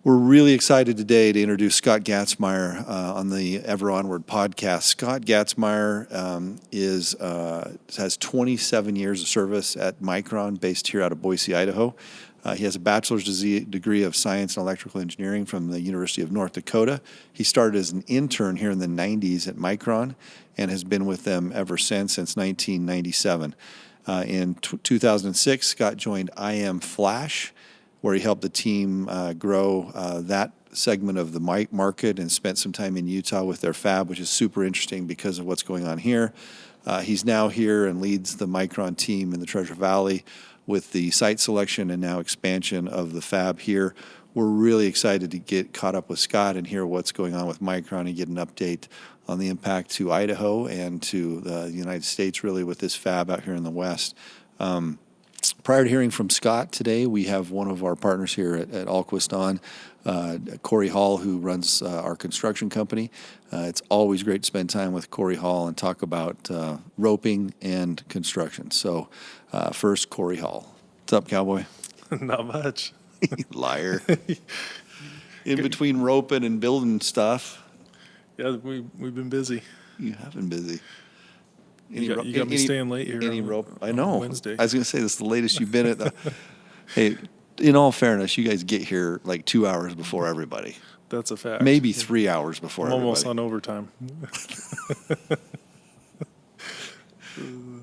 We're really excited today to introduce Scott Gatzemeier on the Ever Onward podcast. Scott Gatzemeier has 27 years of service at Micron, based here out of Boise, Idaho. He has a bachelor's degree of science and electrical engineering from the University of North Dakota. He started as an intern here in the 90s at Micron and has been with them ever since 1997. In 2006, Scott joined IM Flash, where he helped the team grow that segment of the market and spent some time in Utah with their fab, which is super interesting because of what's going on here. He's now here and leads the Micron team in the Treasure Valley with the site selection and now expansion of the fab here. We're really excited to get caught up with Scott and hear what's going on with Micron and get an update on the impact to Idaho and to the United States, really, with this fab out here in the West. Prior to hearing from Scott today, we have one of our partners here at Alquist on, Corey Hall, who runs our construction company. It's always great to spend time with Corey Hall and talk about roping and construction. So first, Corey Hall. What's up, cowboy? Not much. Liar. In between roping and building stuff. Yeah, we've been busy. You have been busy. You got me staying late here. I know. Wednesday. I was going to say, this is the latest you've been at. Hey, in all fairness, you guys get here like 2 hours before everybody. That's a fact. Maybe 3 hours before I'm everybody. almost on overtime.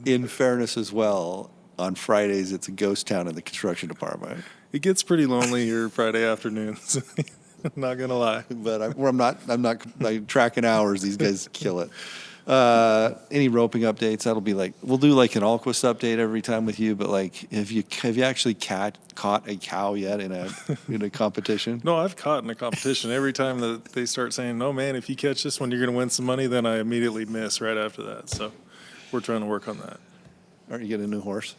In fairness as well, on Fridays it's a ghost town in the construction department. It gets pretty lonely here Friday afternoons. Not gonna lie. But I'm not like tracking hours. These guys kill it. Any roping updates? That'll be like, we'll do like an Alquist update every time with you. But like, have you actually caught a cow yet in a competition? No, I've caught in a competition. Every time that they start saying, "No, man, if you catch this one, you're gonna win some money," then I immediately miss right after that. So we're trying to work on that. Are you getting a new horse?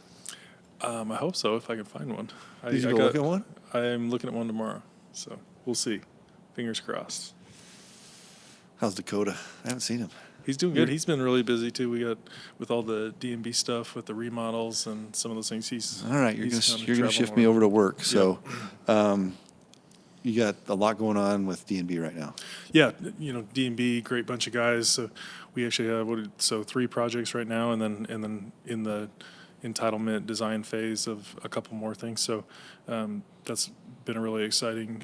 I hope so, if I can find one. Did you go look at one? I'm looking at one tomorrow, so we'll see. Fingers crossed. How's Dakota? I haven't seen him. He's doing good. He's been really busy too. We got with all the D&B stuff with the remodels and some of those things. He's all right. You're gonna shift me over to work. So, you got a lot going on with D&B right now. Yeah, D&B, great bunch of guys. So we actually have 3 projects right now, and then in the entitlement design phase of a couple more things. So that's been a really exciting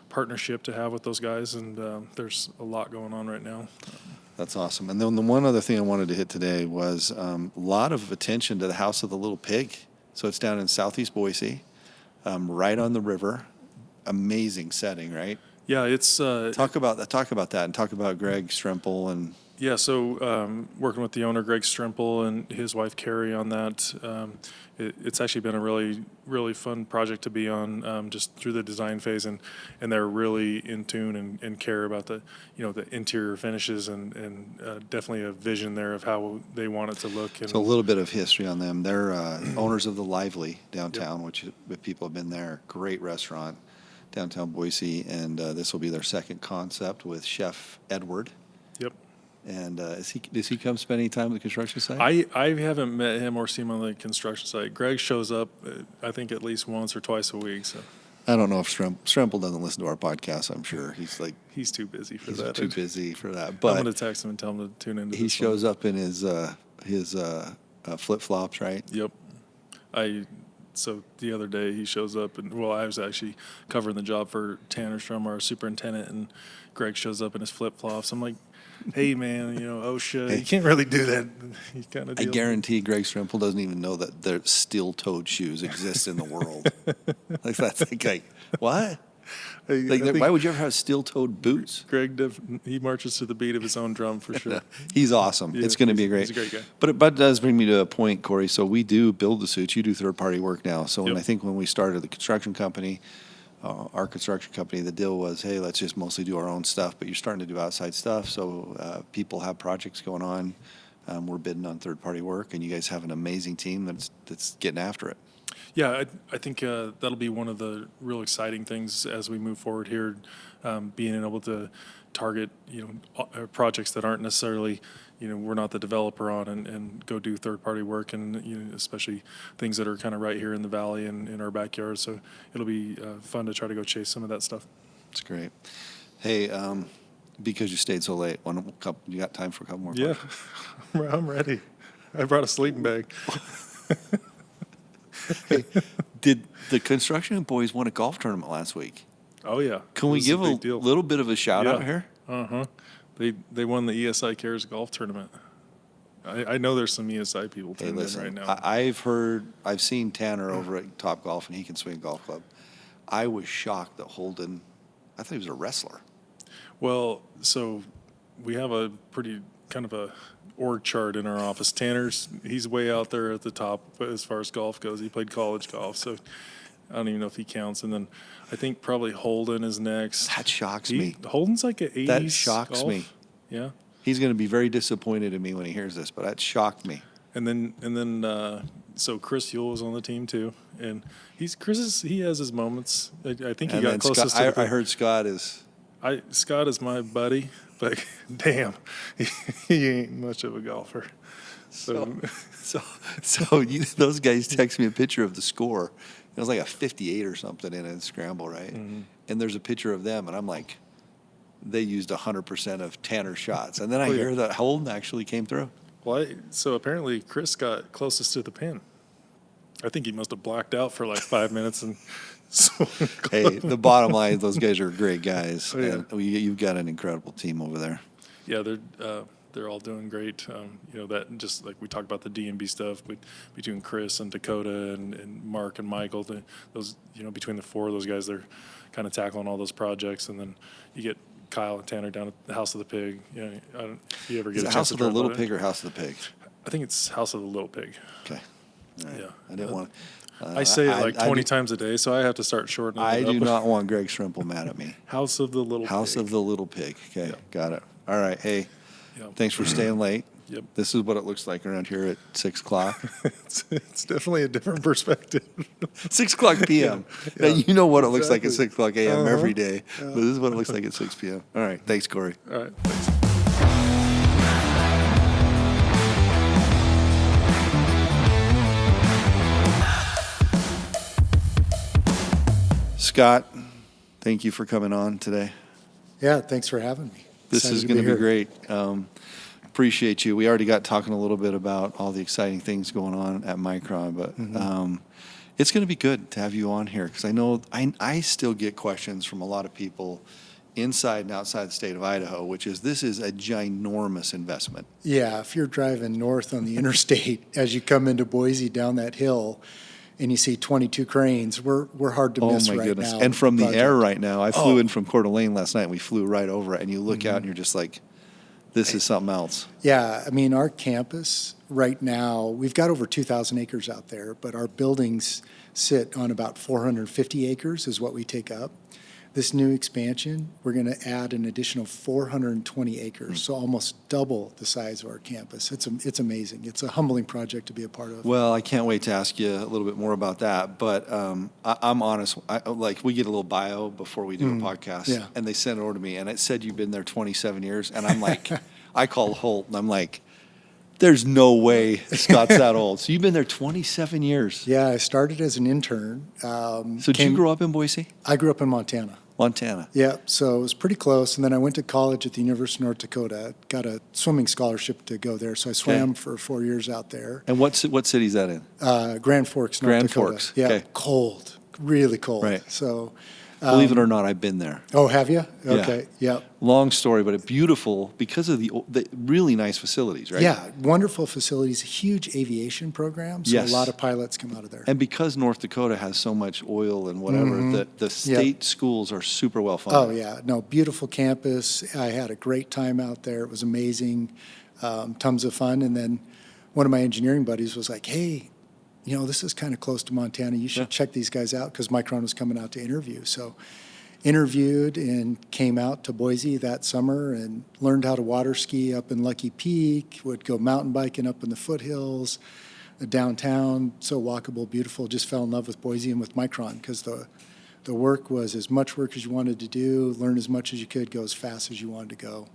partnership to have with those guys, and there's a lot going on right now. That's awesome. And then the one other thing I wanted to hit today was a lot of attention to the House of the Little Pig. So it's down in southeast Boise, right on the river. Amazing setting, right? Yeah, it's talk about that, and talk about Greg Stremple and. Yeah, so working with the owner, Greg Stremple, and his wife, Carrie, on that, it's actually been a really, really fun project to be on, just through the design phase, and they're really in tune and care about the interior finishes, and definitely a vision there of how they want it to look. And so a little bit of history on them. They're owners of the Lively downtown, yep. Which if people have been there, great restaurant downtown Boise, and this will be their second concept with Chef Edward. Yep. And does he come spend any time at the construction site? I haven't met him or seen him on the construction site. Greg shows up, I think, at least once or twice a week. So I don't know if Stremple doesn't listen to our podcast. I'm sure he's too busy for that. Too busy for that. But I'm going to text him and tell him to tune in. He shows up in his flip flops, right? Yep. So the other day he shows up, and I was actually covering the job for Tanner Strum, our superintendent, and Greg shows up in his flip flops. I'm like, hey man, OSHA, hey. You can't really do that. Kind of. I guarantee Greg Stremple doesn't even know that their steel-toed shoes exist in the world. Like that's like what? Why would you ever have steel-toed boots? Greg, he marches to the beat of his own drum for sure. He's awesome. Yeah, it's going to be he's a great guy. But it does bring me to a point, Corey. So we do build the suits. You do third-party work now. So yep. When we started the construction company, our construction company, the deal was, hey, let's just mostly do our own stuff. But you're starting to do outside stuff. So people have projects going on. We're bidding on third-party work, and you guys have an amazing team that's getting after it. Yeah, I think that'll be one of the real exciting things as we move forward here, being able to target, projects that aren't necessarily, we're not the developer on, and go do third-party work, and especially things that are kind of right here in the valley and in our backyard. So it'll be fun to try to go chase some of that stuff. That's great. Hey, because you stayed so late, you got time for a couple more Yeah, questions? I'm ready. I brought a sleeping bag. Hey, did the construction boys win a golf tournament last week? Oh yeah. Can we give a little bit of a shout out here? They won the ESI Cares golf tournament. I know there's some ESI people tuning in right now. I've seen Tanner over at Top Golf, and he can swing a golf club. I was shocked that Holden, I thought he was a wrestler. Well, so we have a pretty kind of a org chart in our office. He's way out there at the top as far as golf goes. He played college golf, so I don't even know if he counts. And then I think probably Holden is next. That shocks me. Holden's like an 80s That shocks golf. me. Yeah. He's going to be very disappointed in me when he hears this, but that shocked me. And then so Chris Yule was on the team too, and he has his moments. I think he got closest. Scott, I heard Scott is. Scott is my buddy, but damn, he ain't much of a golfer. So Those guys text me a picture of the score. It was like a 58 or something in a scramble, right? Mm-hmm. And there's a picture of them, and I'm like, they used 100% of Tanner's shots. And then I hear that Holden actually came through. Well, so apparently Chris got closest to the pin. I think he must have blacked out for like 5 minutes. And so hey, the bottom line is those guys are great guys. Oh, yeah. And you've got an incredible team over there. Yeah, they're all doing great. That just like we talked about the D&B stuff between Chris and Dakota and Mark and Michael. Those between the four of those guys, they're kind of tackling all those projects. And then you get Kyle and Tanner down at the House of the Pig. If you ever get Is a it chance House to of the drive Little by Pig or House of the Pig? I think it's House of the Little Pig. Okay. All right. Yeah. I didn't want. I say it like 20 times a day, so I have to start shortening it up. I do not want Greg Strimple mad at me. House of the Little House Pig. of the Little Pig. Okay, Yeah. got it. All right. Hey, thanks for staying late. Yep. This is what it looks like around here at 6 o'clock. It's definitely a different perspective. 6 o'clock p.m. Now, you know what it looks like at 6 o'clock a.m. every day. Yeah. But this is what it looks like at 6 p.m. All right. Thanks, Corey. All right. Thanks. Scott, thank you for coming on today. Yeah, thanks for having me. This is going to be great. Appreciate you. We already got talking a little bit about all the exciting things going on at Micron, but it's going to be good to have you on here because I know I still get questions from a lot of people inside and outside the state of Idaho, which is this is a ginormous investment. Yeah, if you're driving north on the interstate as you come into Boise down that hill and you see 22 cranes, we're hard to miss right now. Oh, my goodness. And from the air right now, I flew in from Coeur d'Alene last night, and we flew right over it, and you look out and you're just like, this is something else. Yeah, I mean, our campus right now, we've got over 2,000 acres out there, but our buildings sit on about 450 acres is what we take up. This new expansion, we're going to add an additional 420 acres, so almost double the size of our campus. It's amazing. It's a humbling project to be a part of. Well, I can't wait to ask you a little bit more about that, but I'm honest. We get a little bio before we do a podcast, and they sent it over to me, and it said you've been there 27 years, and I'm like, I called Holt, and I'm like, there's no way Scott's that old. So you've been there 27 years. Yeah, I started as an intern. So did you grow up in Boise? I grew up in Montana. Montana. Yeah, so it was pretty close. And then I went to college at the University of North Dakota. Got a swimming scholarship to go there, so I swam for 4 years out there. And what city is that in? Grand Forks, North Dakota. Grand Forks. Yeah, okay. Cold, really cold. Right. So, believe it or not, I've been there. Oh, have you? Okay. Yeah. Long story, but it's beautiful because of the really nice facilities, right? Yeah, wonderful facilities, huge aviation program, so a lot of pilots come out of there. And because North Dakota has so much oil and whatever, the state schools are super well funded. Oh, yeah. No, beautiful campus. I had a great time out there. It was amazing, tons of fun. And then one of my engineering buddies was like, hey, this is kind of close to Montana. You should check these guys out because Micron was coming out to interview. So interviewed and came out to Boise that summer and learned how to water ski up in Lucky Peak, would go mountain biking up in the foothills, downtown, so walkable, beautiful. Just fell in love with Boise and with Micron because the work was as much work as you wanted to do, learn as much as you could, go as fast as you wanted to go.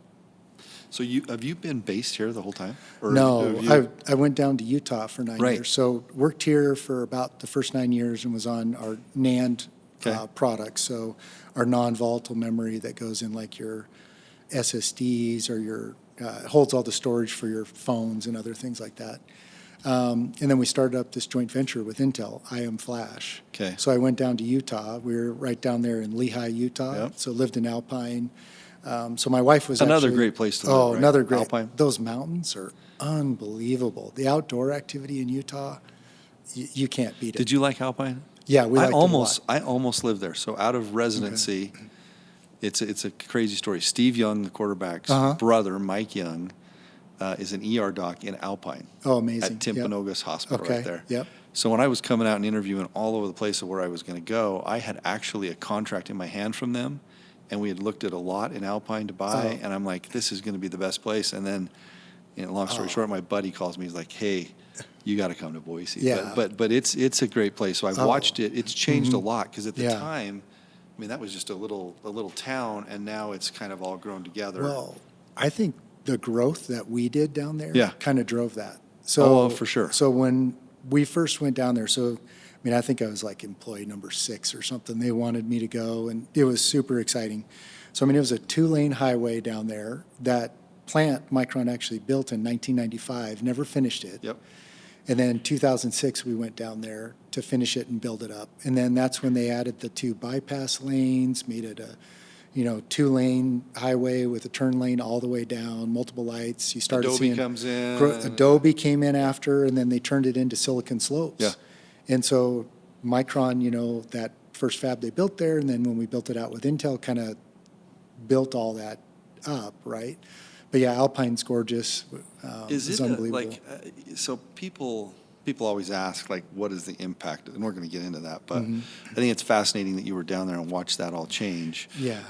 So have you been based here the whole time? Or No, have you- I went down to Utah for 9 Right. years. So worked here for about the first 9 years and was on our NAND Okay. products. So our non-volatile memory that goes in like your SSDs or your holds all the storage for your phones and other things like that. And then we started up this joint venture with Intel, IM Flash. Okay. So I went down to Utah. We were right down there in Lehi, Utah. Yep. So lived in Alpine. So my wife was Another actually, great place to live, Oh, right? another great. Alpine. Those mountains are unbelievable. The outdoor activity in Utah, you can't beat it. Did you like Alpine? Yeah, we liked it a lot. I almost lived there. So out of residency, it's a crazy story. Steve Young, the quarterback's brother, Mike Young, is an ER doc in Alpine. Oh, amazing. At Yep. Timpanogos Hospital Okay, right there. yep. So when I was coming out and interviewing all over the place of where I was going to go, I had actually a contract in my hand from them, and we had looked at a lot in Alpine to buy, and I'm like, this is going to be the best place. And then, long story short, my buddy calls me. He's like, hey, you got to come to Boise. Yeah. But it's a great place. So I've watched it. It's changed a lot because at the Yeah. time, I mean, that was just a little town, and now it's kind of all grown together. Well, I think the growth that we did down there Yeah. kind of drove that. So for sure. So when we first went down there, I think I was like employee number 6 or something. They wanted me to go, and it was super exciting. So, it was a 2-lane highway down there. That plant Micron actually built in 1995, never finished it. Yep. And then 2006, we went down there to finish it and build it up. And then that's when they added the 2 bypass lanes, made it a 2-lane highway with a turn lane all the way down, multiple lights. You started Adobe seeing comes in. Adobe came in after, and then they turned it into Silicon Slopes. Yeah. And so Micron, that first fab they built there, and then when we built it out with Intel, kind of built all that up, right? But yeah, Alpine's gorgeous. Is it's it unbelievable. so people always ask, like, what is the impact? And we're going to get into that, but Mm-hmm. I think it's fascinating that you were down there and watched that all change. Yeah.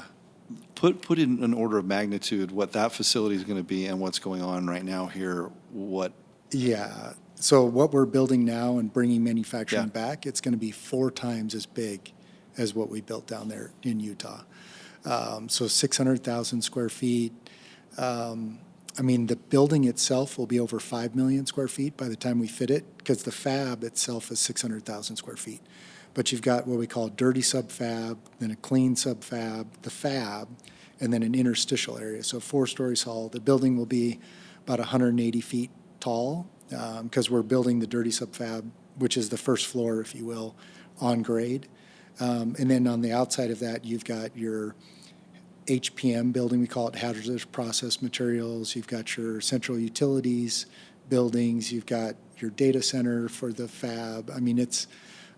Put in an order of magnitude what that facility is going to be and what's going on right now here. What? Yeah. So what we're building now and bringing manufacturing Yeah. back, it's going to be 4 times as big as what we built down there in Utah. So 600,000 square feet. The building itself will be over 5 million square feet by the time we fit it, because the fab itself is 600,000 square feet. But you've got what we call a dirty subfab, then a clean subfab, the fab, and then an interstitial area. So 4 stories tall. The building will be about 180 feet tall, because we're building the dirty subfab, which is the first floor, if you will, on grade. And then on the outside of that, you've got your HPM building, we call it hazardous process materials. You've got your central utilities buildings. You've got your data center for the fab. It's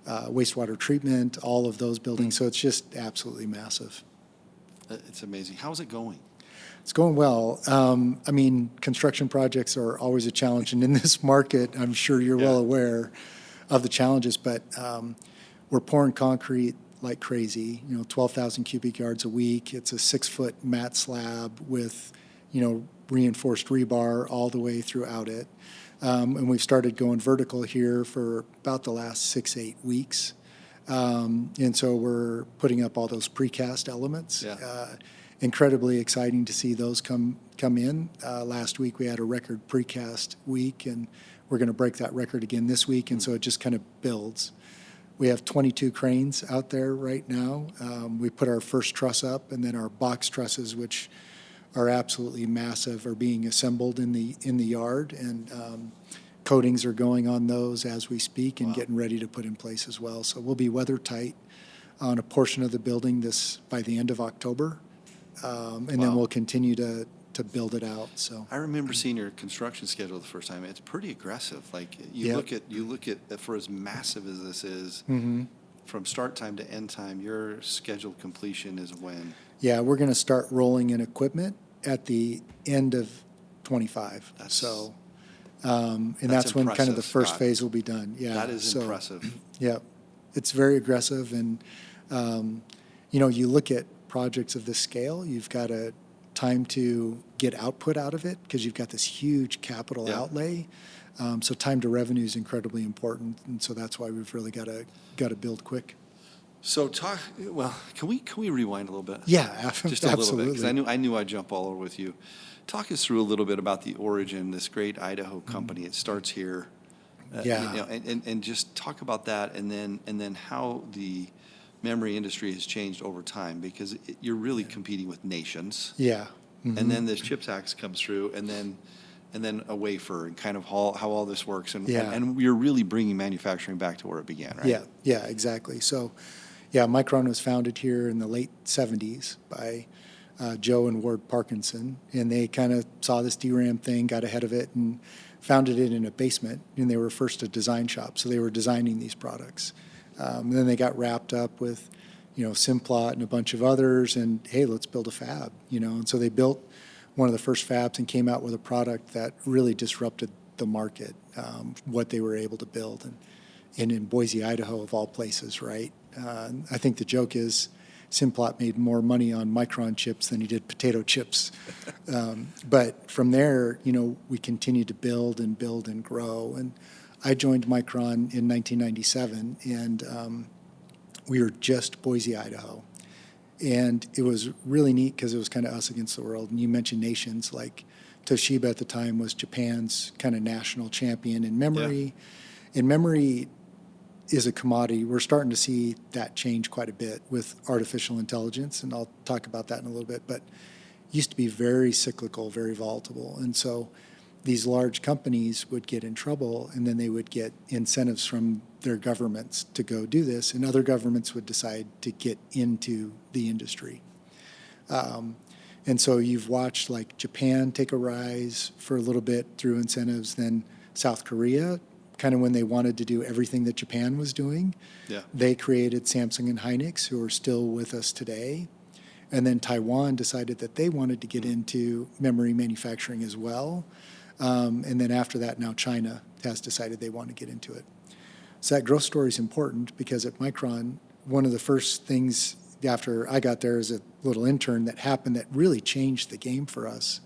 wastewater treatment, all of those buildings. So it's just absolutely massive. It's amazing. How's it going? It's going well. Construction projects are always a challenge. And in this market, I'm sure you're well aware of the challenges, but we're pouring concrete like crazy, 12,000 cubic yards a week. It's a 6-foot mat slab with, reinforced rebar all the way throughout it. And we've started going vertical here for about the last 6-8 weeks. And so we're putting up all those precast elements. Yeah. Incredibly exciting to see those come in. Last week we had a record precast week, and we're going to break that record again this week. And so it just kind of builds. We have 22 cranes out there right now. We put our first truss up, and then our box trusses, which are absolutely massive, are being assembled in the yard, and coatings are going on those as we speak and getting ready to put in place as well. So we'll be weather tight on a portion of the building by the end of October, and then we'll continue to build it out. So I remember seeing your construction schedule the first time. It's pretty aggressive. Like you look at for as massive as this is, from start time to end time, your scheduled completion is when? Yeah, we're going to start rolling in equipment at the end of 25. And that's when kind of the first Scott. phase will be done. Yeah, That is impressive. Yeah, it's very aggressive, and you look at projects of this scale, you've got a time to get output out of it because you've got this huge capital outlay. So time to revenue is incredibly important, and so that's why we've really got to build quick. So can we rewind a little bit? Yeah, Just a little bit, because absolutely. I knew I'd jump all over with you. Talk us through a little bit about the origin, this great Idaho company. It starts here. Yeah. And just talk about that, and then how the memory industry has changed over time, because you're really competing with nations. Yeah. And then this CHIPS Act comes through, and then a wafer, and kind of how all this works, and you're really bringing manufacturing back to where it began, right? Yeah, exactly. So, yeah, Micron was founded here in the late 70s by Joe and Ward Parkinson, and they kind of saw this DRAM thing, got ahead of it, and founded it in a basement, and they were first a design shop, so they were designing these products. And then they got wrapped up with, Simplot and a bunch of others, and hey, let's build a fab, and so they built one of the first fabs and came out with a product that really disrupted the market, what they were able to build, and in Boise, Idaho, of all places, right? I think the joke is Simplot made more money on Micron chips than he did potato chips. But from there, we continued to build and grow. And I joined Micron in 1997, and we were just Boise, Idaho. And it was really neat because it was kind of us against the world. And you mentioned nations, like Toshiba at the time was Japan's kind of national champion in memory. Yeah. And memory is a commodity. We're starting to see that change quite a bit with artificial intelligence, and I'll talk about that in a little bit, but it used to be very cyclical, very volatile. And so these large companies would get in trouble, and then they would get incentives from their governments to go do this, and other governments would decide to get into the industry. And so you've watched like Japan take a rise for a little bit through incentives, then South Korea, kind of when they wanted to do everything that Japan was doing. Yeah. They created Samsung and Hynix, who are still with us today. And then Taiwan decided that they wanted to get into memory manufacturing as well. And then after that, now China has decided they want to get into it. So that growth story is important because at Micron, one of the first things after I got there as a little intern that happened that really changed the game for us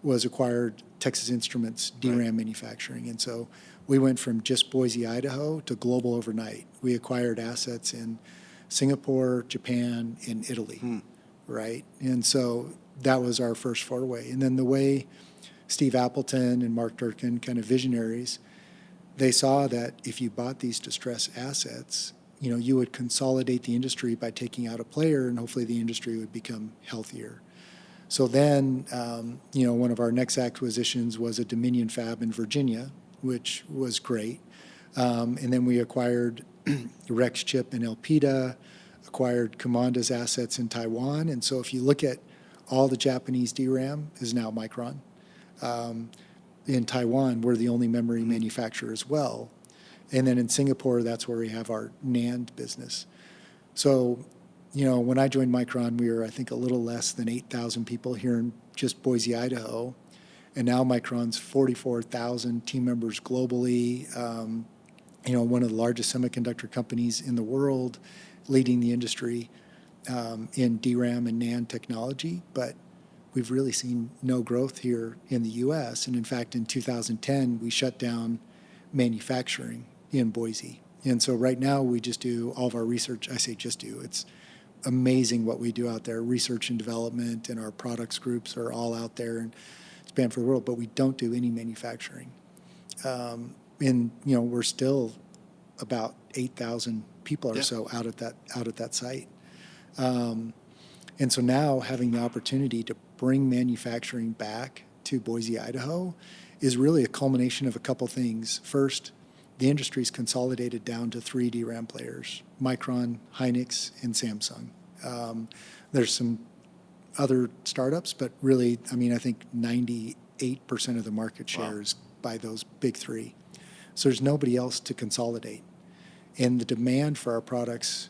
was acquired Texas Instruments DRAM manufacturing. And so we went from just Boise, Idaho to global overnight. We acquired assets in Singapore, Japan, and Italy, right? And so that was our first foray. And then the way Steve Appleton and Mark Durkin, kind of visionaries, they saw that if you bought these distressed assets, you would consolidate the industry by taking out a player, and hopefully the industry would become healthier. So then, one of our next acquisitions was a Dominion fab in Virginia, which was great. And then we acquired Rexchip in Elpida, acquired Commanda's assets in Taiwan. And so if you look at all the Japanese DRAM is now Micron. In Taiwan, we're the only memory manufacturer as well. And then in Singapore, that's where we have our NAND business. So, when I joined Micron, we were, I think, a little less than 8,000 people here in just Boise, Idaho. And now Micron's 44,000 team members globally, one of the largest semiconductor companies in the world, leading the industry in DRAM and NAND technology. But we've really seen no growth here in the U.S. And in fact, in 2010, we shut down manufacturing in Boise. And so right now we just do all of our research. I say just do. It's amazing what we do out there. Research and development and our products groups are all out there and span for the world, but we don't do any manufacturing. We're still about 8,000 people or so out at that site. And so now having the opportunity to bring manufacturing back to Boise, Idaho is really a culmination of a couple things. First, the industry's consolidated down to 3 DRAM players, Micron, Hynix, and Samsung. There's some other startups, but really, I think 98% of the market share is by those big 3. So there's nobody else to consolidate. And the demand for our products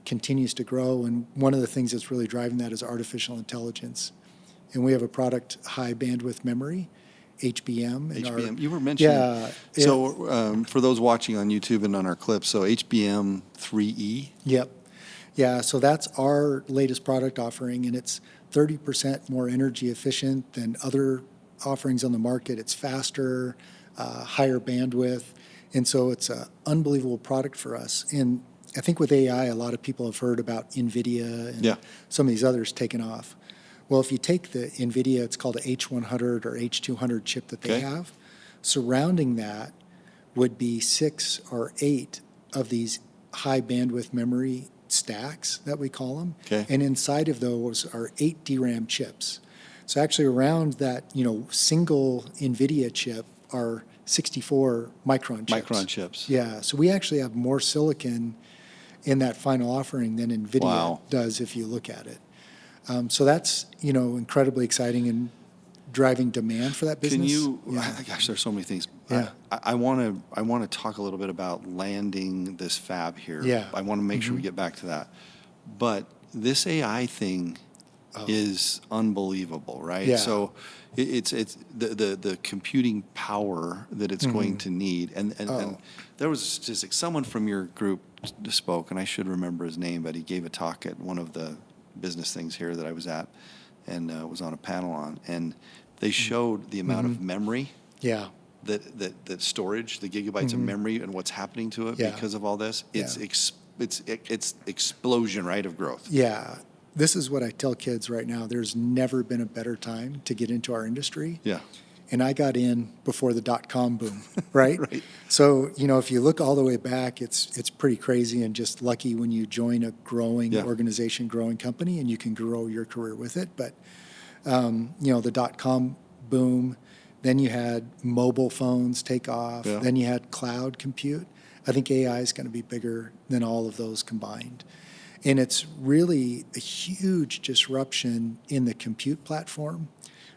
continues to grow, and one of the things that's really driving that is artificial intelligence. And we have a product, high bandwidth memory, HBM. HBM, you were mentioning. So for those watching on YouTube and on our clips, so HBM 3E? Yep. Yeah, so that's our latest product offering, and it's 30% more energy efficient than other offerings on the market. It's faster. higher bandwidth. And so it's an unbelievable product for us. And I think with AI, a lot of people have heard about NVIDIA and some of these others taking off. Well, if you take the NVIDIA, it's called a H100 or H200 chip that they have, surrounding that would be 6 or 8 of these high bandwidth memory stacks that we call them. And inside of those are 8 DRAM chips. So actually around that, single NVIDIA chip are 64 Micron chips. Micron chips. Yeah, so we actually have more silicon in that final offering than NVIDIA does if you look at it. So that's, incredibly exciting and driving demand for that business. Can you, gosh, there's so many things. I want to talk a little bit about landing this fab here. I want to make sure we get back to that. But this AI thing is unbelievable, right? So it's the computing power that it's going to need. And there was a statistic, someone from your group spoke, and I should remember his name, but he gave a talk at one of the business things here that I was at and was on a panel on. And they showed the amount of memory that storage, the gigabytes of memory and what's happening to it because of all this. It's explosion, right, of growth. This is what I tell kids right now. There's never been a better time to get into our industry. And I got in before the dot-com boom, right? So, if you look all the way back, it's pretty crazy and just lucky when you join a growing organization, growing company, and you can grow your career with it. But, the dot-com boom, then you had mobile phones take off, then you had cloud compute. I think AI is going to be bigger than all of those combined. And it's really a huge disruption in the compute platform.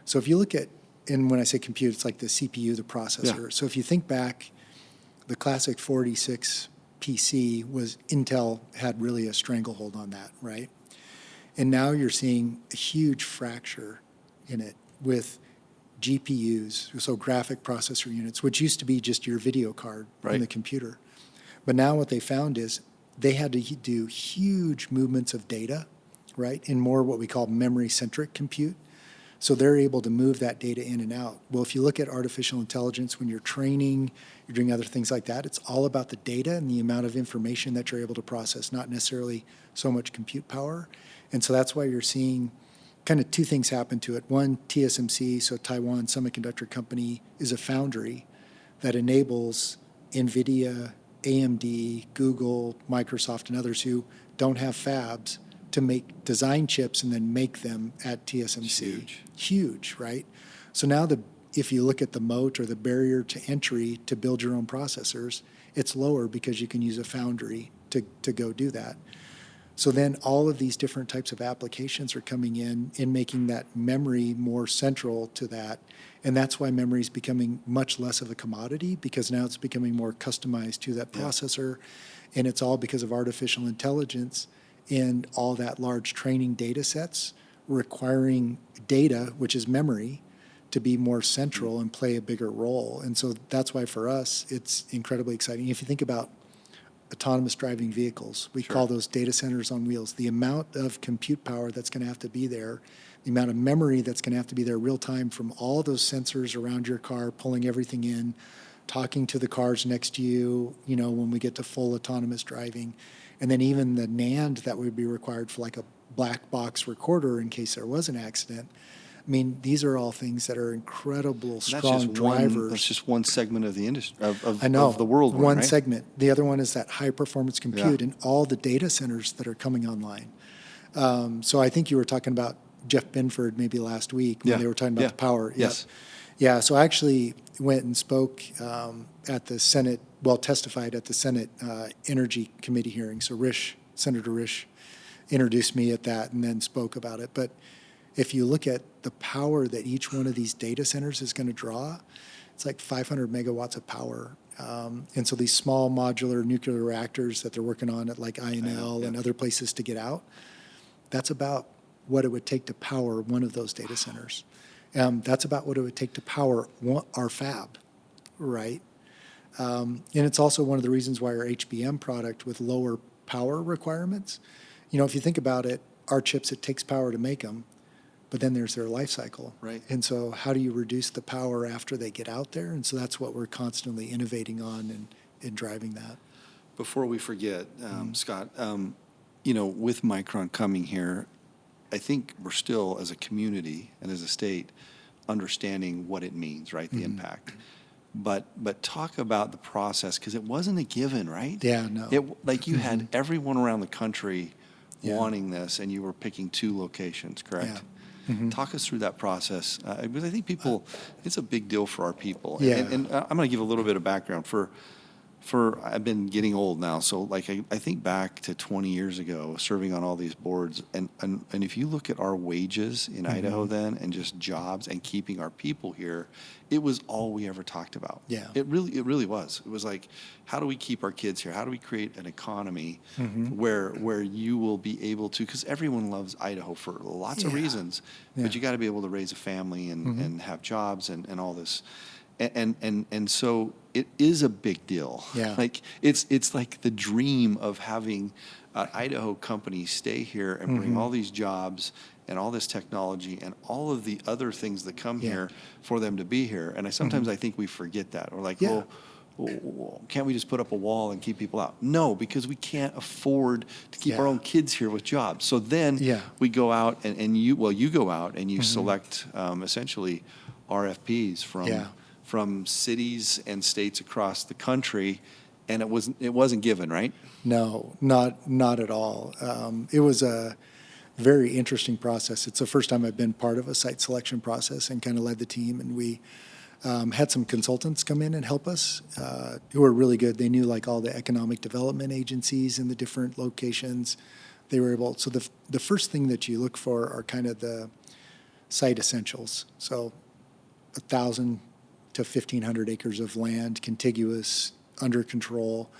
So if you look at, and when I say compute, it's like the CPU, the processor. So if you think back, the classic 46 PC was Intel had really a stranglehold on that, right? And now you're seeing a huge fracture in it with GPUs, so graphic processor units, which used to be just your video card in the computer. But now what they found is they had to do huge movements of data, right, in more what we call memory-centric compute. So they're able to move that data in and out. Well, if you look at artificial intelligence, when you're training, you're doing other things like that, it's all about the data and the amount of information that you're able to process, not necessarily so much compute power. And so that's why you're seeing kind of two things happen to it. One, TSMC, so Taiwan Semiconductor Company, is a foundry that enables NVIDIA, AMD, Google, Microsoft, and others who don't have fabs to make design chips and then make them at TSMC. Huge, right? So now if you look at the moat or the barrier to entry to build your own processors, it's lower because you can use a foundry to go do that. So then all of these different types of applications are coming in and making that memory more central to that. And that's why memory is becoming much less of a commodity, because now it's becoming more customized to that processor. And it's all because of artificial intelligence and all that large training data sets requiring data, which is memory, to be more central and play a bigger role. And so that's why for us, it's incredibly exciting. If you think about autonomous driving vehicles, we call those data centers on wheels. The amount of compute power that's going to have to be there, the amount of memory that's going to have to be there real time from all those sensors around your car, pulling everything in, talking to the cars next to you, when we get to full autonomous driving. And then even the NAND that would be required for like a black box recorder in case there was an accident. I mean, these are all things that are incredible, strong drivers. That's just one segment of the industry, of the world. One segment. The other one is that high-performance compute and all the data centers that are coming online. So I think you were talking about Jeff Binford maybe last week when they were talking about the power. Yes. Yeah, so I actually went and spoke at the Senate, testified at the Senate Energy Committee hearing. So Senator Risch introduced me at that and then spoke about it. But if you look at the power that each one of these data centers is going to draw, it's like 500 megawatts of power. And so these small modular nuclear reactors that they're working on at like INL and other places to get out, that's about what it would take to power one of those data centers. That's about what it would take to power our fab, right? And it's also one of the reasons why our HBM product with lower power requirements, if you think about it, our chips, it takes power to make them, but then there's their life cycle. Right. And so how do you reduce the power after they get out there? And so that's what we're constantly innovating on and driving that. Before we forget, Scott, you know, with Micron coming here, I think we're still, as a community and as a state, understanding what it means, right? The impact. But talk about the process, because it wasn't a given, right? Yeah, no. Like you had everyone around the country Yeah. wanting this, and you were picking 2 locations, correct? Yeah. Talk us through that process, because I think people, it's a big deal for our people. Yeah. And I'm going to give a little bit of background for I've been getting old now, so like I think back to 20 years ago, serving on all these boards, and if you look at our wages in Idaho then, and just jobs and keeping our people here, it was all we ever talked about. Yeah. It really was. It was like, how do we keep our kids here? How do we create an economy where you will be able to, because everyone loves Idaho for lots of Yeah. reasons, Yeah. but you got to be able to raise a family and have jobs and all this. And so it is a big deal. Yeah. Like it's like the dream of having an Idaho company stay here and bring all these jobs and all this technology and all of the other things that come Yeah. here for them to be here. And sometimes I think we forget that. We're like, Yeah. well, can't we just put up a wall and keep people out? No, because we can't afford to keep our Yeah. own kids here with jobs. So then Yeah. we go out and you go out and you select essentially RFPs from cities and states across the country, and it wasn't given, right? No, not at all. It was a very interesting process. It's the first time I've been part of a site selection process and kind of led the team, and we had some consultants come in and help us who were really good. They knew like all the economic development agencies in the different locations. They were able, so the first thing that you look for are kind of the site essentials. So 1,000 to 1,500 acres of land, contiguous, under control.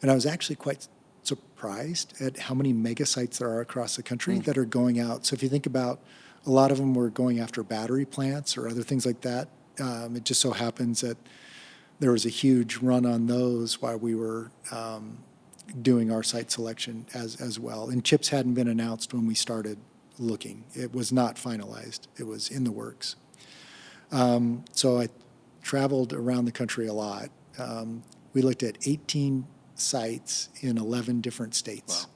And I was actually quite surprised at how many mega sites there are across the country that are going out. So if you think about, a lot of them were going after battery plants or other things like that. It just so happens that there was a huge run on those while we were doing our site selection as well. And chips hadn't been announced when we started looking. It was not finalized. It was in the works. So I traveled around the country a lot. We looked at 18 sites in 11 different states.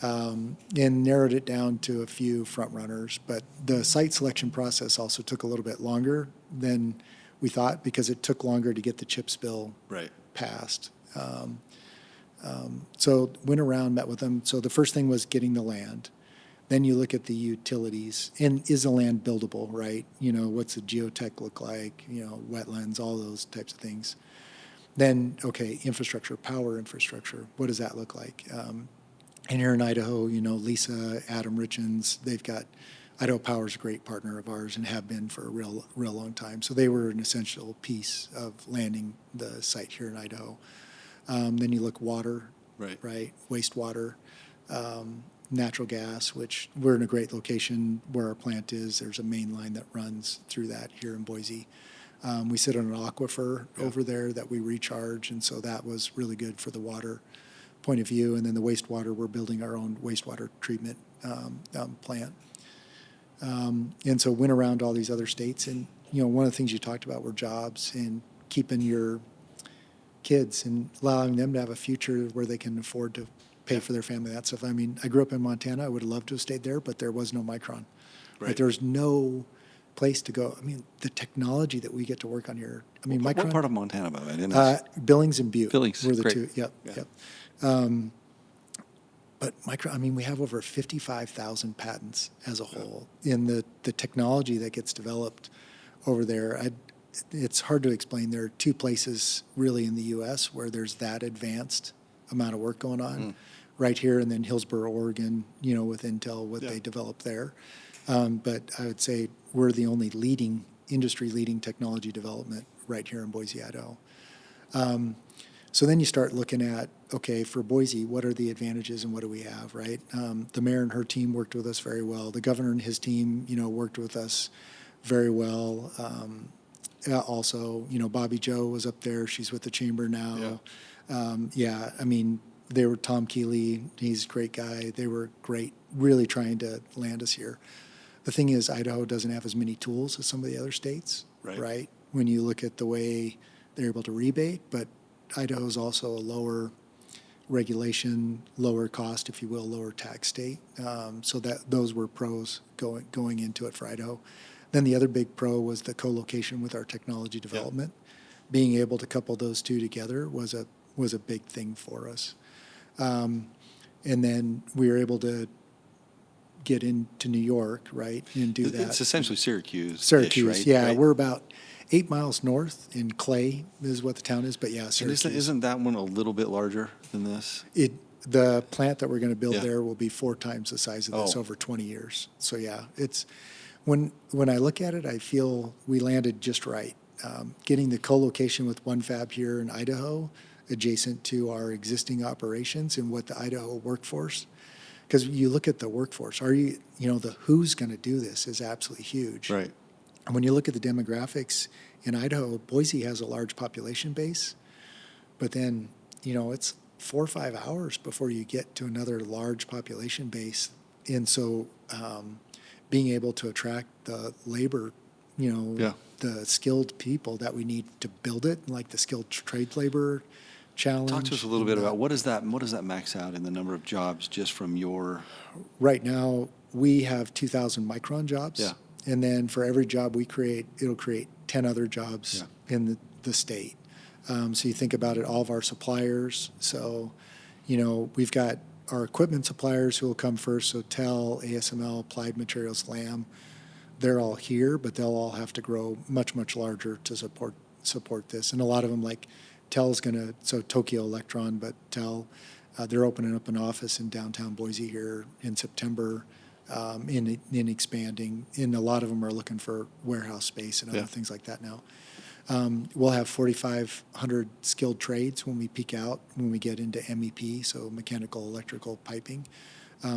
And narrowed it down to a few front runners. But the site selection process also took a little bit longer than we thought, because it took longer to get the CHIPS bill passed. So went around, met with them. So the first thing was getting the land. Then you look at the utilities, and is the land buildable, right? You know, what's the geotech look like? You know, wetlands, all those types of things. Then, okay, infrastructure, power infrastructure. What does that look like? And here in Idaho, you know, Lisa, Adam Richens, they've got, Idaho Power's a great partner of ours and have been for a real long time. So they were an essential piece of landing the site here in Idaho. Then you look water, right? Wastewater. Natural gas, which we're in a great location where our plant is. There's a main line that runs through that here in Boise. We sit on an aquifer over there that we recharge, and so that was really good for the water point of view. And then the wastewater, we're building our own wastewater treatment plant. And so went around all these other states, and you know, one of the things you talked about were jobs and keeping your kids and allowing them to have a future where they can afford to pay for their family, that stuff. I mean, I grew up in Montana. I would have loved to have stayed there, but there was no Micron. Like, there was no place to go. I mean, the technology that we get to work on here. I mean, Micron. What part of Montana, by the way? I didn't Billings and Butte. Billings, were the great. two. Yep. But Micron, I mean, we have over 55,000 patents as a whole in the technology that gets developed over there. It's hard to explain. There are 2 places really in the U.S. where there's that advanced amount of work going on. Right here, and then Hillsboro, Oregon, you know, with Intel, what they developed there. But I would say we're the only industry-leading technology development right here in Boise, Idaho. So then you start looking at, okay, for Boise, what are the advantages and what do we have, right? The mayor and her team worked with us very well. The governor and his team, you know, worked with us very well. Also, you know, Bobby Joe was up there. She's with the chamber now. I mean, they were Tom Keeley. He's a great guy. They were great, really trying to land us here. The thing is, Idaho doesn't have as many tools as some of the other states, right? When you look at the way they're able to rebate, but Idaho's also a lower regulation, lower cost, if you will, lower tax state. So that those were pros going into it for Idaho. Then the other big pro was the co-location with our technology development. Being able to couple those two together was a big thing for us. And then we were able to get into New York, right, and do that. It's essentially Syracuse. Syracuse, right? yeah. Right? We're about 8 miles north in Clay is what the town is, but yeah, And Syracuse. isn't that one a little bit larger than this? The plant that we're going to build Yeah. there will be 4 times the size of this Oh. over 20 years. So yeah, it's when I look at it, I feel we landed just right. Getting the co-location with one fab here in Idaho, adjacent to our existing operations and what the Idaho workforce. Because you look at the workforce, the who's going to do this is absolutely huge. Right. And when you look at the demographics in Idaho, Boise has a large population base, but then, it's 4 or 5 hours before you get to another large population base. And so being able to attract the labor, the skilled people that we need to build it, like the skilled trade labor challenge. Talk to us a little bit about what does that max out in the number of jobs just from your... Right now, we have 2,000 Micron jobs. Yeah. And then for every job we create, it'll create 10 other jobs in the state. So you think about it, all of our suppliers. So, we've got our equipment suppliers who will come first. So TEL, ASML, Applied Materials, Lam, they're all here, but they'll all have to grow much, much larger to support this. And a lot of them, like TEL's so Tokyo Electron, but TEL, they're opening up an office in downtown Boise here in September. In expanding, and a lot of them are looking for warehouse space and other things like that now. We'll have 4,500 skilled trades when we peak out, when we get into MEP, so mechanical, electrical, piping.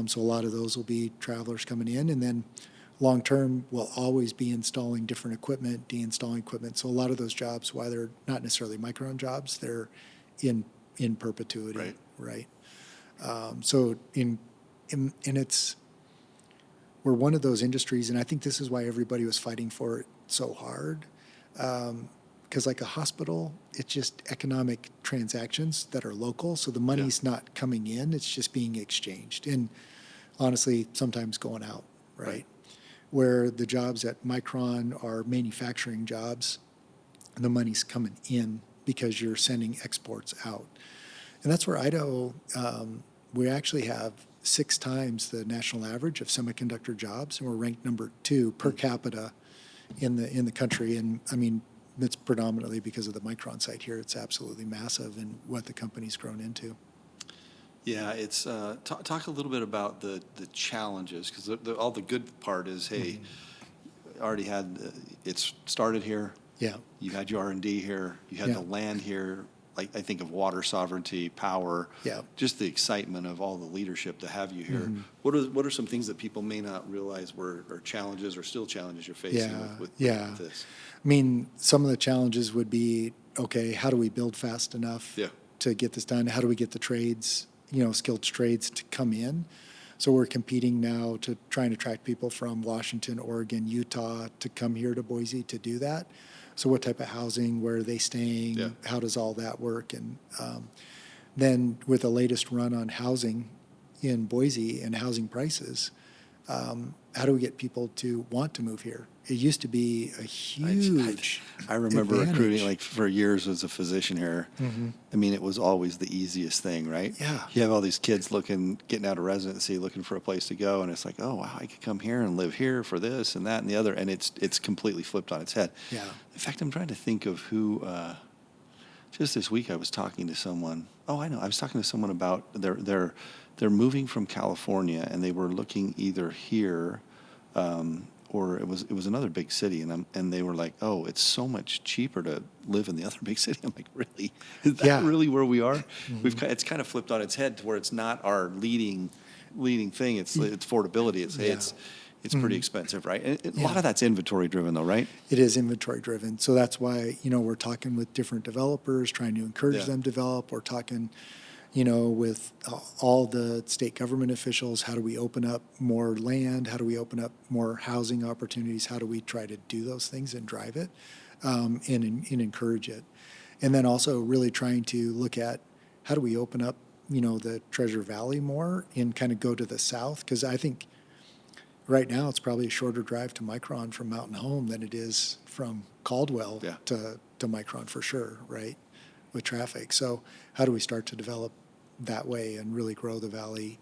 So a lot of those will be travelers coming in, and then long term, we'll always be installing different equipment, deinstalling equipment. So a lot of those jobs, while they're not necessarily Micron jobs, they're in perpetuity, right? So and it's... We're one of those industries, and I think this is why everybody was fighting for it so hard. Because like a hospital, it's just economic transactions that are local, so the money's not coming in, it's just being exchanged. And honestly, sometimes going out, right? Where the jobs at Micron are manufacturing jobs, and the money's coming in because you're sending exports out. And that's where Idaho, we actually have 6 times the national average of semiconductor jobs, and we're ranked number 2 per capita in the country. And I mean, it's predominantly because of the Micron site here. It's absolutely massive in what the company's grown into. Yeah, it's talk a little bit about the challenges, because all the good part is, hey, already had it's started here. Yeah, you had your R&D here. You had the land here. Like, I think of water sovereignty, power, just the excitement of all the leadership to have you here. What are some things that people may not realize are challenges or still challenges you're facing with this? I mean, some of the challenges would be, okay, how do we build fast enough to get this done? How do we get the trades, skilled trades to come in? So we're competing now to try and attract people from Washington, Oregon, Utah to come here to Boise to do that. So what type of housing, where are they staying, how does all that work? And then with the latest run on housing in Boise and housing prices, how do we get people to want to move here? It used to be a huge I remember advantage. recruiting, for years as a physician here. I mean, it was always the easiest thing, right? Yeah. You have all these kids getting out of residency, looking for a place to go, and it's like, oh, wow, I could come here and live here for this and that and the other, and it's completely flipped on its head. Yeah. In fact, I'm trying to think of who. Just this week, I was talking to someone. Oh, I know. I was talking to someone about they're moving from California, and they were looking either here. Or it was another big city, and they were like, oh, it's so much cheaper to live in the other big city. I'm like, really? Is that really where we are? It's kind of flipped on its head to where it's not our leading thing. It's affordability. It's pretty expensive, right? And a lot of that's inventory driven, though, right? It is inventory driven. So that's why we're talking with different developers, trying to encourage them to develop. We're talking, with all the state government officials. How do we open up more land? How do we open up more housing opportunities? How do we try to do those things and drive it and encourage it? And then also really trying to look at how do we open up, the Treasure Valley more and kind of go to the south? Because I think right now it's probably a shorter drive to Micron from Mountain Home than it is from Caldwell to Micron for sure, right, with traffic. So how do we start to develop that way and really grow the valley?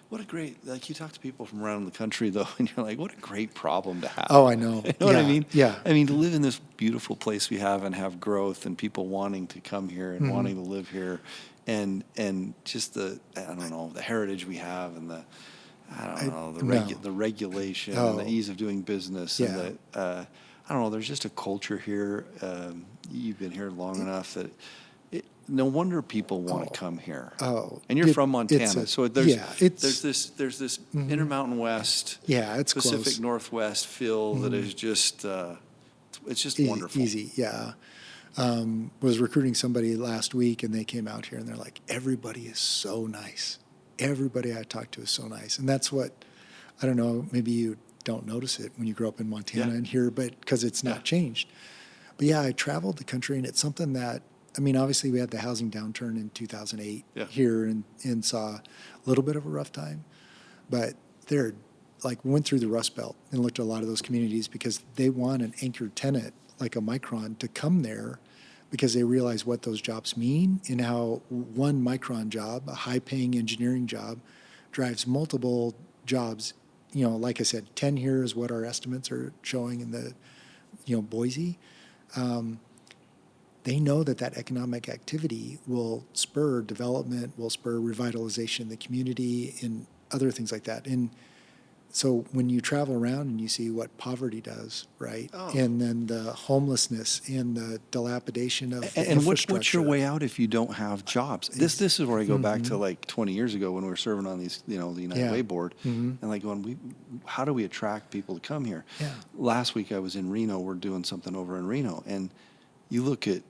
What a great, like you talk to people from around the country though, and you're like, what a great problem to have. Oh, I know. You know what I mean? Yeah. I mean, to live in this beautiful place we have and have growth and people wanting to come here and wanting to live here and just the heritage we have and the regulation and the ease of doing business and there's just a culture here. You've been here long enough that no wonder people want to come here. And you're from Montana, so there's this Intermountain West, it's Pacific close. Northwest feel that is just it's just wonderful. Easy, yeah. Was recruiting somebody last week, and they came out here, and they're like, everybody is so nice. Everybody I talk to is so nice, and that's what I don't know. Maybe you don't notice it when you grow up in Montana and here, but because it's not changed. But I traveled the country, and it's something that. I mean, obviously, we had the housing downturn in 2008 here and saw a little bit of a rough time. But they're went through the Rust Belt and looked at a lot of those communities because they want an anchor tenant like a Micron to come there because they realize what those jobs mean and how one Micron job, a high-paying engineering job, drives multiple jobs. Like I said, 10 here is what our estimates are showing in the, Boise. They know that economic activity will spur development, will spur revitalization in the community and other things like that. And so when you travel around and you see what poverty does, right? And then the homelessness and the dilapidation of the infrastructure. What's your way out if you don't have jobs? This is where I go back to 20 years ago when we were serving on these, the United Way board, and going, how do we attract people to come here? Last week I was in Reno. We're doing something over in Reno, and you look at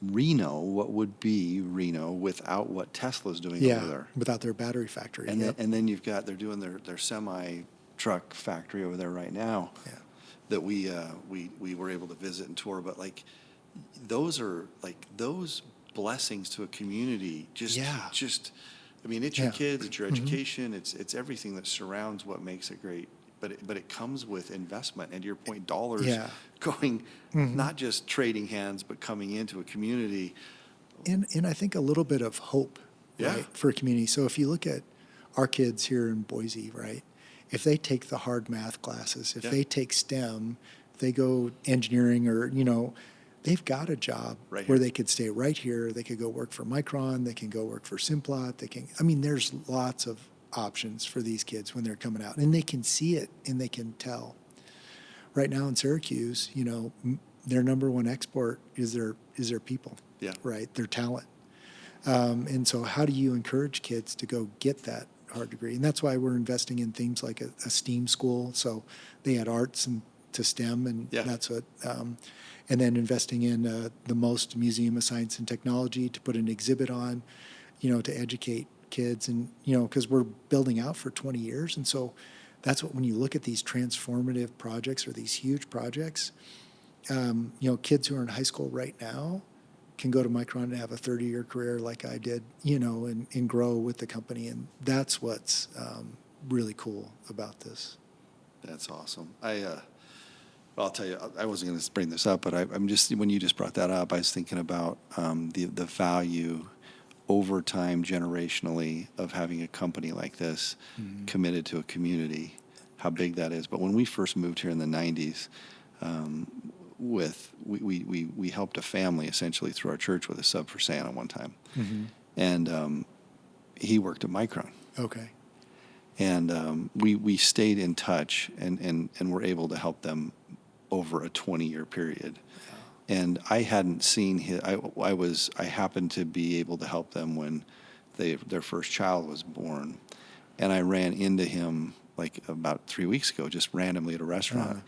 Reno, what would be Reno without what Tesla's doing over there? Without their battery factory. And then you've got, they're doing their semi-truck factory over there right now that we were able to visit and tour. But those are those blessings to a community. I mean, it's your kids, it's your education, it's everything that surrounds what makes it great. But it comes with investment, and to your point, dollars going, not just trading hands, but coming into a community. And I think a little bit of hope, right, for a community. So if you look at our kids here in Boise, right, if they take the hard math classes, if they take STEM, if they go engineering or, they've got a job where they could stay right here. They could go work for Micron. They can go work for Simplot. There's lots of options for these kids when they're coming out, and they can see it and they can tell. Right now in Syracuse, their number one export is their people, right? Their talent. And so how do you encourage kids to go get that hard degree? And that's why we're investing in things like a STEAM school. So they add arts and to STEM, and that's what, and then investing in the most Museum of Science and Technology to put an exhibit on, to educate kids, and because we're building out for 20 years, and so that's what, when you look at these transformative projects or these huge projects, kids who are in high school right now can go to Micron and have a 30-year career like I did, and grow with the company, and that's what's really cool about this. That's awesome. I'll tell you, I wasn't going to bring this up, but I'm just, when you just brought that up, I was thinking about the value over time, generationally, of having a company like this committed to a community, how big that is. But when we first moved here in the 90s, we helped a family essentially through our church with a sub for Santa one time. And he worked at Micron. Okay. And we stayed in touch and were able to help them over a 20-year period. And I hadn't seen his. I happened to be able to help them when their first child was born, and I ran into him about 3 weeks ago, just randomly at a restaurant,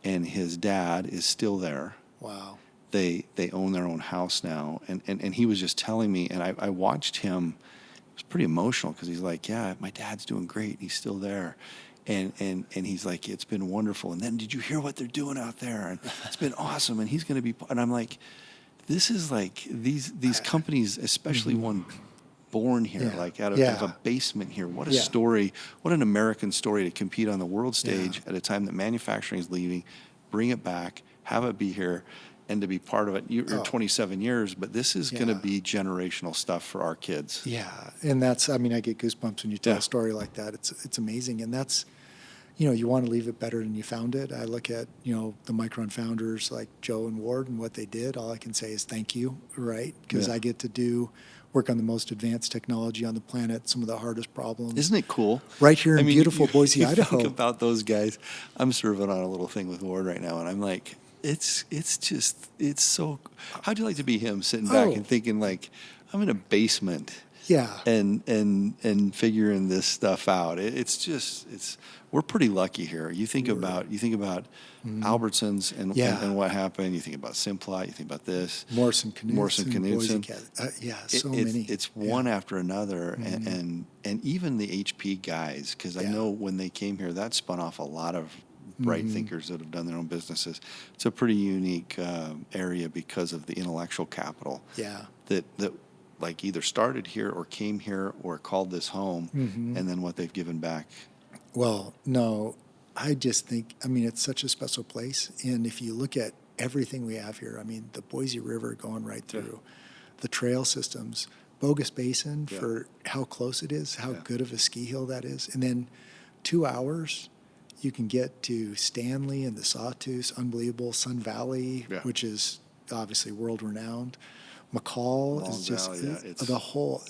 and his dad is still there. Wow. they own their own house now. And he was just telling me, and I watched him. It was pretty emotional because he's like, yeah, my dad's doing great. He's still there. And he's like, it's been wonderful. And then did you hear what they're doing out there? And it's been awesome. And he's going to be, and I'm like, this is like these companies, especially one born here, Yeah. like out of a basement here. What a Yeah. story. What an American story to compete on the world stage at a time that manufacturing is leaving, bring it back, have it be here, and to be part of it. You're 27 years, but this is going to be generational stuff for our kids. Yeah, and that's, I mean, I get goosebumps when you tell a story like that. It's amazing, and that's, you want to leave it better than you found it. I look at, the Micron founders like Joe and Ward and what they did. All I can say is thank you, right? Because I get to work on the most advanced technology on the planet, some of the hardest problems. Isn't it cool? Right here in beautiful Boise, Idaho. Think about those guys. I'm serving on a little thing with Ward right now, and I'm like, it's so. How'd you like to be him, sitting back and thinking like, I'm in a basement. Yeah. And figuring this stuff out. We're pretty lucky here. You think about Albertsons and what happened. You think about Simplot. You think about this. Morrison Knudsen. So many. It's one after another, and even the HP guys, because I know when they came here, that spun off a lot of bright thinkers that have done their own businesses. It's a pretty unique area because of the intellectual capital. Yeah. That like either started here or came here or called this home, and then what they've given back. Well, no, I just think, it's such a special place. And if you look at everything we have here, the Boise River going right through, the trail systems, Bogus Basin for how close it is, how good of a ski hill that is. And then 2 hours, you can get to Stanley and the Sawtooth, unbelievable, Sun Valley, which is obviously world-renowned. McCall is just the whole.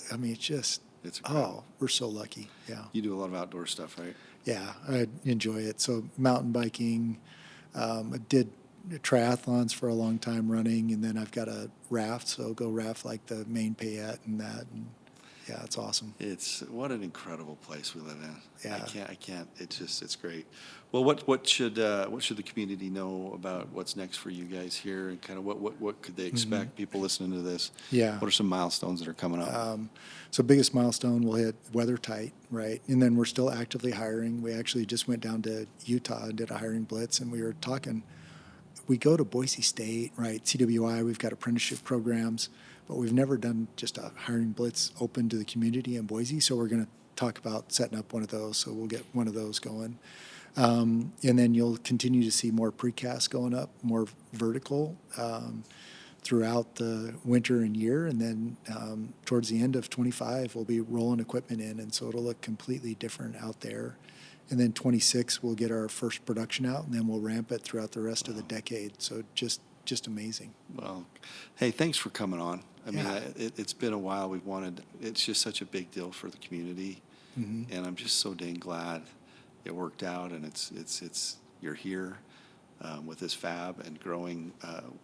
It's incredible. We're so lucky. Yeah. You do a lot of outdoor stuff, right? Yeah, I enjoy it. So mountain biking, I did triathlons for a long time running, and then I've got a raft, so I'll go raft like the Maine Payette and that. And yeah, it's awesome. What an incredible place we live in. Yeah. I can't. It's great. Well, what should the community know about what's next for you guys here, and kind of what could they expect? People listening to this. Yeah. What are some milestones that are coming up? So biggest milestone we'll hit weather tight, right? And then we're still actively hiring. We actually just went down to Utah and did a hiring blitz, and we were talking. We go to Boise State, right? CWI. We've got apprenticeship programs. But we've never done just a hiring blitz open to the community in Boise, so we're going to talk about setting up one of those, so we'll get one of those going. And then you'll continue to see more precast going up, more vertical throughout the winter and year, and then towards the end of 25, we'll be rolling equipment in, and so it'll look completely different out there. And then 26, we'll get our first production out, and then we'll ramp it throughout the rest of the decade, so just amazing. Well, hey, thanks for coming on. It's been a while. It's just such a big deal for the community, and I'm just so dang glad it worked out. And it's you're here with this fab and growing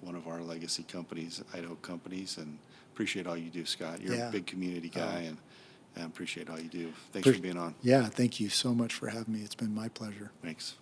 one of our legacy companies, Idaho companies, and appreciate all you do, Scott. You're a big community guy, and appreciate all you do. Thanks for being on. Yeah, thank you so much for having me. It's been my pleasure. Thanks.